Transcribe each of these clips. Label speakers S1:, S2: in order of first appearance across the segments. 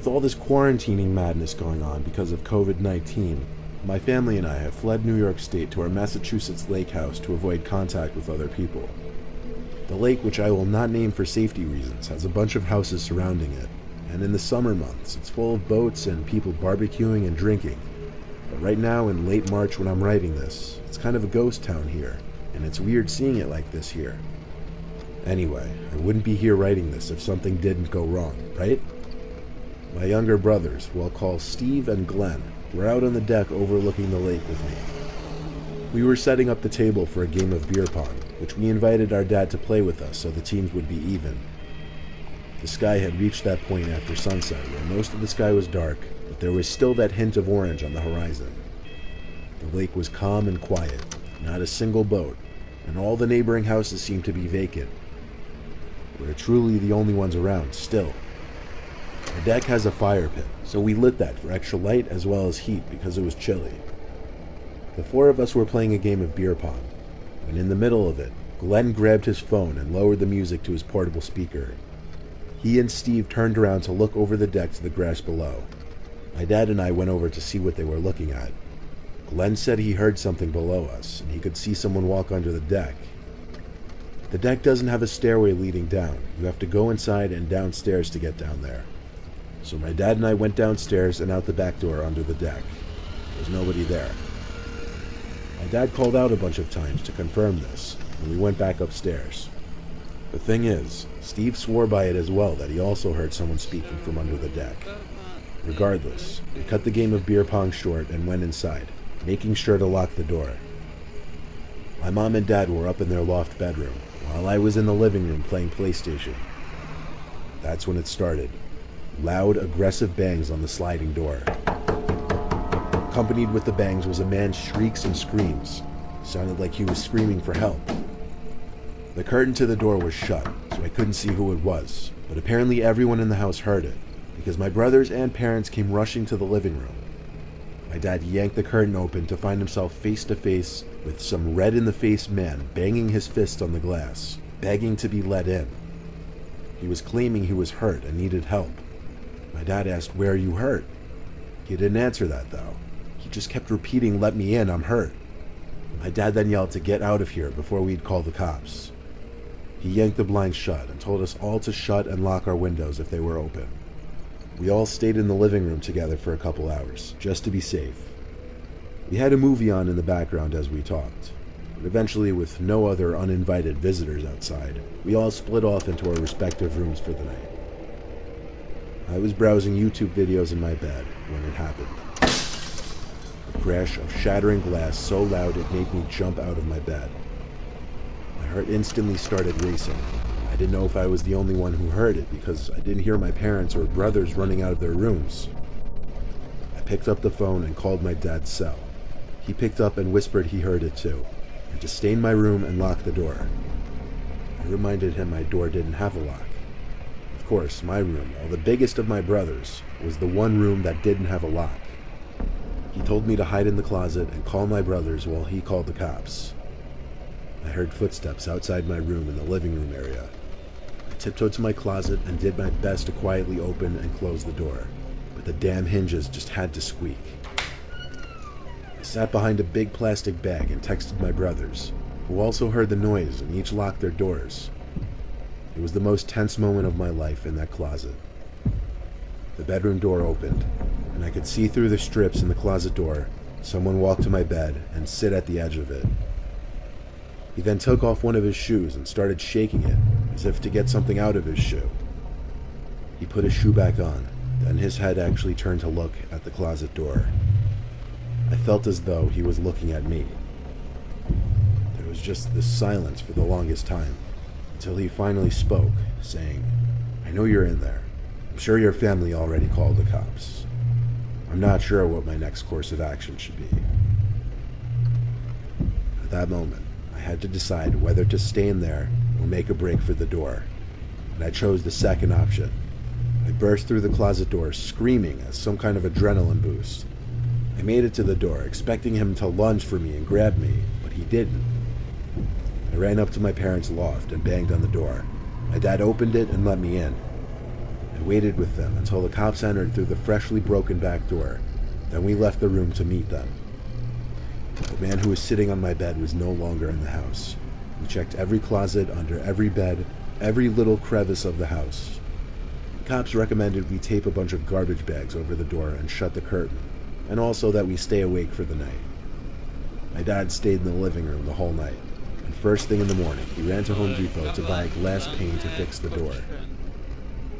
S1: With all this quarantining madness going on because of COVID-19, my family and I have fled New York State to our Massachusetts lake house to avoid contact with other people. The lake, which I will not name for safety reasons, has a bunch of houses surrounding it, and in the summer months, it's full of boats and people barbecuing and drinking. But right now, in late March when I'm writing this, it's kind of a ghost town here, and it's weird seeing it like this here. Anyway, I wouldn't be here writing this if something didn't go wrong, right? My younger brothers, who I'll call Steve and Glenn, were out on the deck overlooking the lake with me. We were setting up the table for a game of beer pong, which we invited our dad to play with us so the teams would be even. The sky had reached that point after sunset where most of the sky was dark, but there was still that hint of orange on the horizon. The lake was calm and quiet, not a single boat, and all the neighboring houses seemed to be vacant. We're truly the only ones around still. Our deck has a fire pit, so we lit that for extra light as well as heat because it was chilly. The four of us were playing a game of beer pong, when in the middle of it, Glenn grabbed his phone and lowered the music to his portable speaker. He and Steve turned around to look over the deck to the grass below. My dad and I went over to see what they were looking at. Glenn said he heard something below us, and he could see someone walk under the deck. The deck doesn't have a stairway leading down. You have to go inside and downstairs to get down there. So my dad and I went downstairs and out the back door under the deck. There's nobody there. My dad called out a bunch of times to confirm this, and we went back upstairs. The thing is, Steve swore by it as well that he also heard someone speaking from under the deck. Regardless, we cut the game of beer pong short and went inside, making sure to lock the door. My mom and dad were up in their loft bedroom, while I was in the living room playing PlayStation. That's when it started. Loud, aggressive bangs on the sliding door. Accompanied with the bangs was a man's shrieks and screams. Sounded like he was screaming for help. The curtain to the door was shut, so I couldn't see who it was, but apparently everyone in the house heard it, because my brothers and parents came rushing to the living room. My dad yanked the curtain open to find himself face to face with some red-in-the-face man banging his fist on the glass, begging to be let in. He was claiming he was hurt and needed help. My dad asked, "Where are you hurt?" He didn't answer that, though. He just kept repeating, "Let me in, I'm hurt." My dad then yelled to get out of here before we'd call the cops. He yanked the blinds shut and told us all to shut and lock our windows if they were open. We all stayed in the living room together for a couple hours, just to be safe. We had a movie on in the background as we talked, but eventually, with no other uninvited visitors outside, we all split off into our respective rooms for the night. I was browsing YouTube videos in my bed when it happened. A crash of shattering glass so loud it made me jump out of my bed. My heart instantly started racing. I didn't know if I was the only one who heard it because I didn't hear my parents or brothers running out of their rooms. I picked up the phone and called my dad's cell. He picked up and whispered he heard it too, and to stay in my room and lock the door. I reminded him my door didn't have a lock. Of course, my room, while the biggest of my brothers, was the one room that didn't have a lock. He told me to hide in the closet and call my brothers while he called the cops. I heard footsteps outside my room in the living room area. I tiptoed to my closet and did my best to quietly open and close the door, but the damn hinges just had to squeak. I sat behind a big plastic bag and texted my brothers, who also heard the noise and each locked their doors. It was the most tense moment of my life in that closet. The bedroom door opened, and I could see through the strips in the closet door someone walk to my bed and sit at the edge of it. He then took off one of his shoes and started shaking it, as if to get something out of his shoe. He put his shoe back on, then his head actually turned to look at the closet door. I felt as though he was looking at me. There was just this silence for the longest time, until he finally spoke, saying, "I know you're in there. I'm sure your family already called the cops. I'm not sure what my next course of action should be." At that moment, I had to decide whether to stay in there or make a break for the door, and I chose the second option. I burst through the closet door, screaming as some kind of adrenaline boost. I made it to the door, expecting him to lunge for me and grab me, but he didn't. I ran up to my parents' loft and banged on the door. My dad opened it and let me in. I I waited with them until the cops entered through the freshly broken back door. Then we left the room to meet them. The man who was sitting on my bed was no longer in the house. We checked every closet, under every bed, every little crevice of the house. The cops recommended we tape a bunch of garbage bags over the door and shut the curtain, and also that we stay awake for the night. My dad stayed in the living room the whole night, and first thing in the morning, he ran to Home Depot to buy a glass pane to fix the door.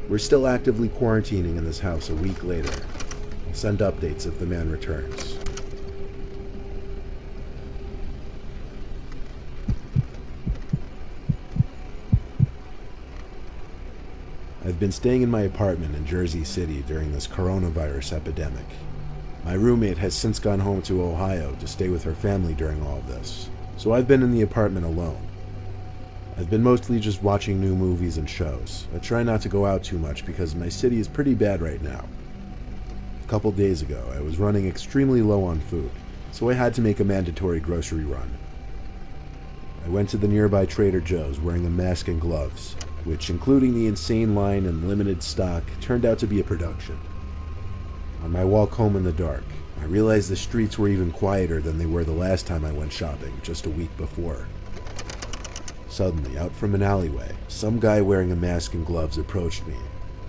S1: We're still actively quarantining in this house a week later. I'll send updates if the man returns. I've been staying in my apartment in Jersey City during this coronavirus epidemic. My roommate has since gone home to Ohio to stay with her family during all of this, so I've been in the apartment alone. I've been mostly just watching new movies and shows. I try not to go out too much because my city is pretty bad right now. A couple days ago, I was running extremely low on food, so I had to make a mandatory grocery run. I went to the nearby Trader Joe's wearing a mask and gloves, which, including the insane line and limited stock, turned out to be a production. On my walk home in the dark, I realized the streets were even quieter than they were the last time I went shopping, just a week before. Suddenly, out from an alleyway, some guy wearing a mask and gloves approached me.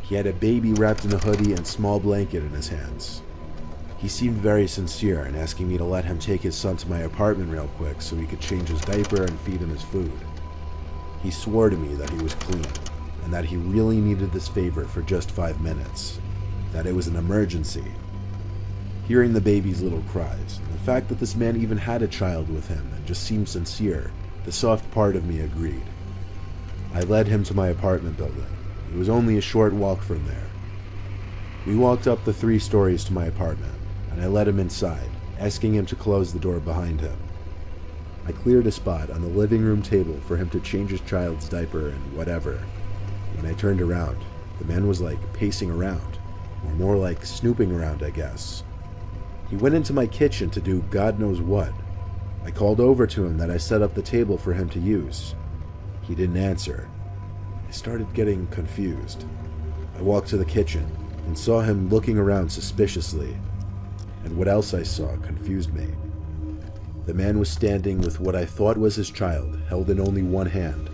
S1: He had a baby wrapped in a hoodie and small blanket in his hands. He seemed very sincere in asking me to let him take his son to my apartment real quick so he could change his diaper and feed him his food. He swore to me that he was clean, and that he really needed this favor for just 5 minutes, that it was an emergency. Hearing the baby's little cries, and the fact that this man even had a child with him and just seemed sincere, the soft part of me agreed. I led him to my apartment building. It was only a short walk from there. We walked up the 3 stories to my apartment, and I led him inside, asking him to close the door behind him. I cleared a spot on the living room table for him to change his child's diaper and whatever. When I turned around, the man was like pacing around, or more like snooping around, I guess. He went into my kitchen to do God knows what. I called over to him that I set up the table for him to use. He didn't answer. I started getting confused. I walked to the kitchen and saw him looking around suspiciously, and what else I saw confused me. The man was standing with what I thought was his child, held in only one hand.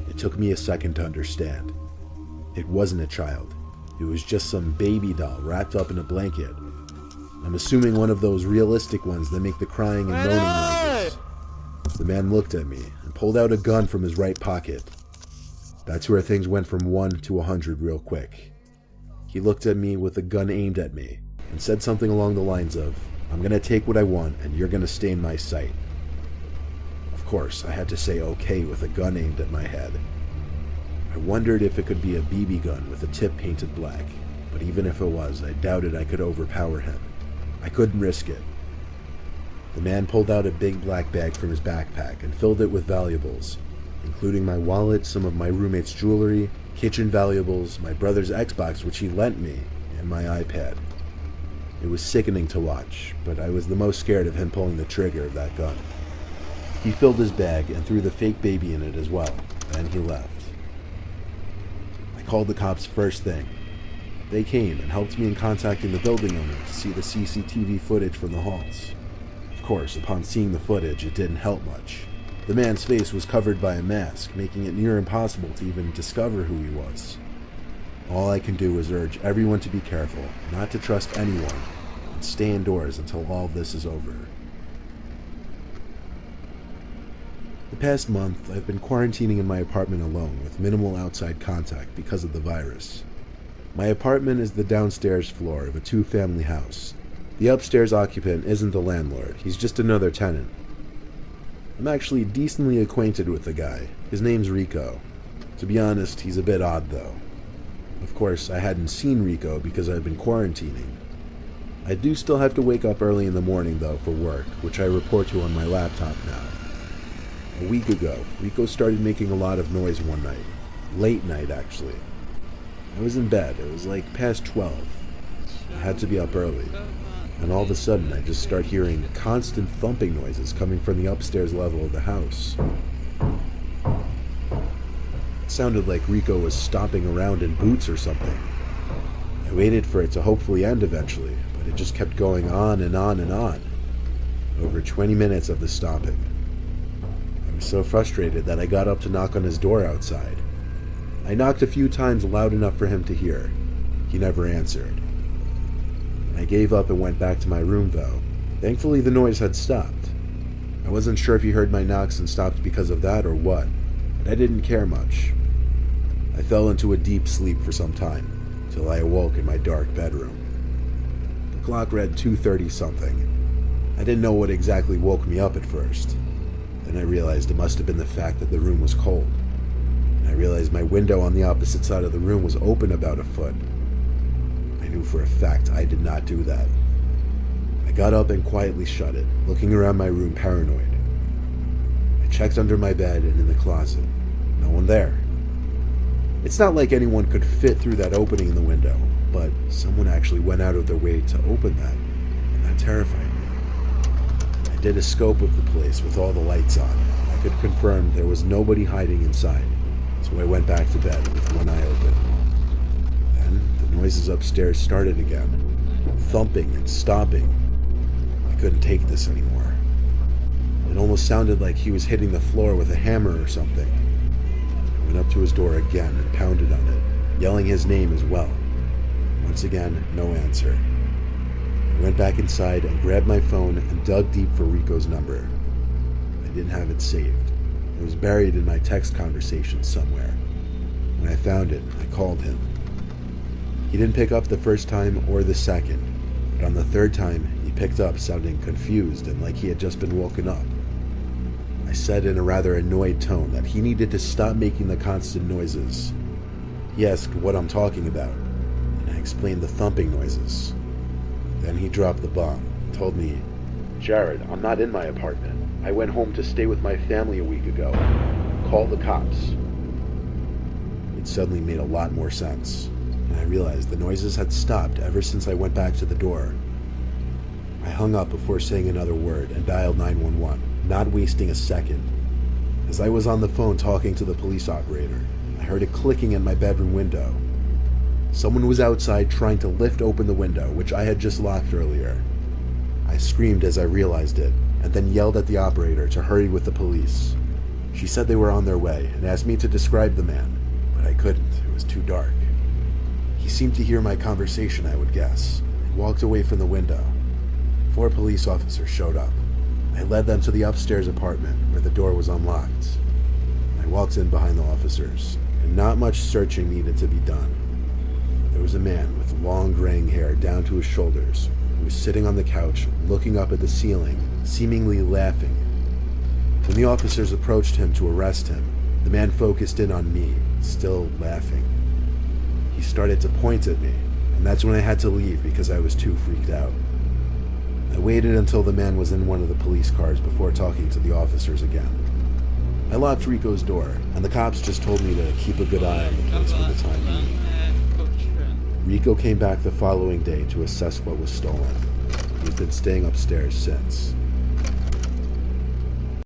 S1: It took me a second to understand. It wasn't a child. It was just some baby doll wrapped up in a blanket. I'm assuming one of those realistic ones that make the crying and moaning noises. The man looked at me and pulled out a gun from his right pocket. That's where things went from 1 to 100 real quick. He looked at me with a gun aimed at me and said something along the lines of, "I'm gonna take what I want and you're gonna stay in my sight." Of course, I had to say okay with a gun aimed at my head. I wondered if it could be a BB gun with a tip painted black, but even if it was, I doubted I could overpower him. I couldn't risk it. The man pulled out a big black bag from his backpack and filled it with valuables, including my wallet, some of my roommate's jewelry, kitchen valuables, my brother's Xbox which he lent me, and my iPad. It was sickening to watch, but I was the most scared of him pulling the trigger of that gun. He filled his bag and threw the fake baby in it as well, and he left. I called the cops first thing. They came and helped me in contacting the building owner to see the CCTV footage from the halls. Of course, upon seeing the footage, it didn't help much. The man's face was covered by a mask, making it near impossible to even discover who he was. All I can do is urge everyone to be careful, not to trust anyone, and stay indoors until all this is over. The past month, I've been quarantining in my apartment alone with minimal outside contact because of the virus. My apartment is the downstairs floor of a 2-family house. The upstairs occupant isn't the landlord, he's just another tenant. I'm actually decently acquainted with the guy. His name's Rico. To be honest, he's a bit odd though. Of course, I hadn't seen Rico because I've been quarantining. I do still have to wake up early in the morning though for work, which I report to on my laptop now. A week ago, Rico started making a lot of noise one night. Late night, actually. I was in bed. It was like past 12. I had to be up early. And all of a sudden, I just start hearing constant thumping noises coming from the upstairs level of the house. It sounded like Rico was stomping around in boots or something. I waited for it to hopefully end eventually, but it just kept going on and on and on. Over 20 minutes of the stomping. I was so frustrated that I got up to knock on his door outside. I knocked a few times loud enough for him to hear. He never answered. I gave up and went back to my room though. Thankfully the noise had stopped. I wasn't sure if he heard my knocks and stopped because of that or what, but I didn't care much. I fell into a deep sleep for some time, till I awoke in my dark bedroom. The clock read 2:30 something. I didn't know what exactly woke me up at first. Then I realized it must have been the fact that the room was cold. And I realized my window on the opposite side of the room was open about a foot. I knew for a fact I did not do that. I got up and quietly shut it, looking around my room paranoid. I checked under my bed and in the closet. No one there. It's not like anyone could fit through that opening in the window, but someone actually went out of their way to open that, and that terrified me. I did a scope of the place with all the lights on. I could confirm there was nobody hiding inside, so I went back to bed with one eye open. Then the noises upstairs started again, thumping and stomping. I couldn't take this anymore. It almost sounded like he was hitting the floor with a hammer or something. I went up to his door again and pounded on it, yelling his name as well. Once again, no answer. I went back inside and grabbed my phone and dug deep for Rico's number. I didn't have it saved. It was buried in my text conversation somewhere. When I found it, I called him. He didn't pick up the first time or the second, but on the third time, he picked up sounding confused and like he had just been woken up. I said in a rather annoyed tone that he needed to stop making the constant noises. He asked what I'm talking about, and I explained the thumping noises. Then he dropped the bomb and told me, "Jared, I'm not in my apartment. I went home to stay with my family a week ago. Call the cops." It suddenly made a lot more sense, and I realized the noises had stopped ever since I went back to the door. I hung up before saying another word and dialed 911, not wasting a second. As I was on the phone talking to the police operator, I heard a clicking at my bedroom window. Someone was outside trying to lift open the window, which I had just locked earlier. I screamed as I realized it, and then yelled at the operator to hurry with the police. She said they were on their way and asked me to describe the man, but I couldn't. It was too dark. He seemed to hear my conversation, I would guess, and walked away from the window. 4 police officers showed up. I led them to the upstairs apartment where the door was unlocked. I walked in behind the officers, and not much searching needed to be done. There was a man with long graying hair down to his shoulders who was sitting on the couch looking up at the ceiling, seemingly laughing. When the officers approached him to arrest him, the man focused in on me, still laughing. He started to point at me, and that's when I had to leave because I was too freaked out. I waited until the man was in one of the police cars before talking to the officers again. I locked Rico's door, and the cops just told me to keep a good eye on the place for the time being. Rico came back the following day to assess what was stolen. He's been staying upstairs since.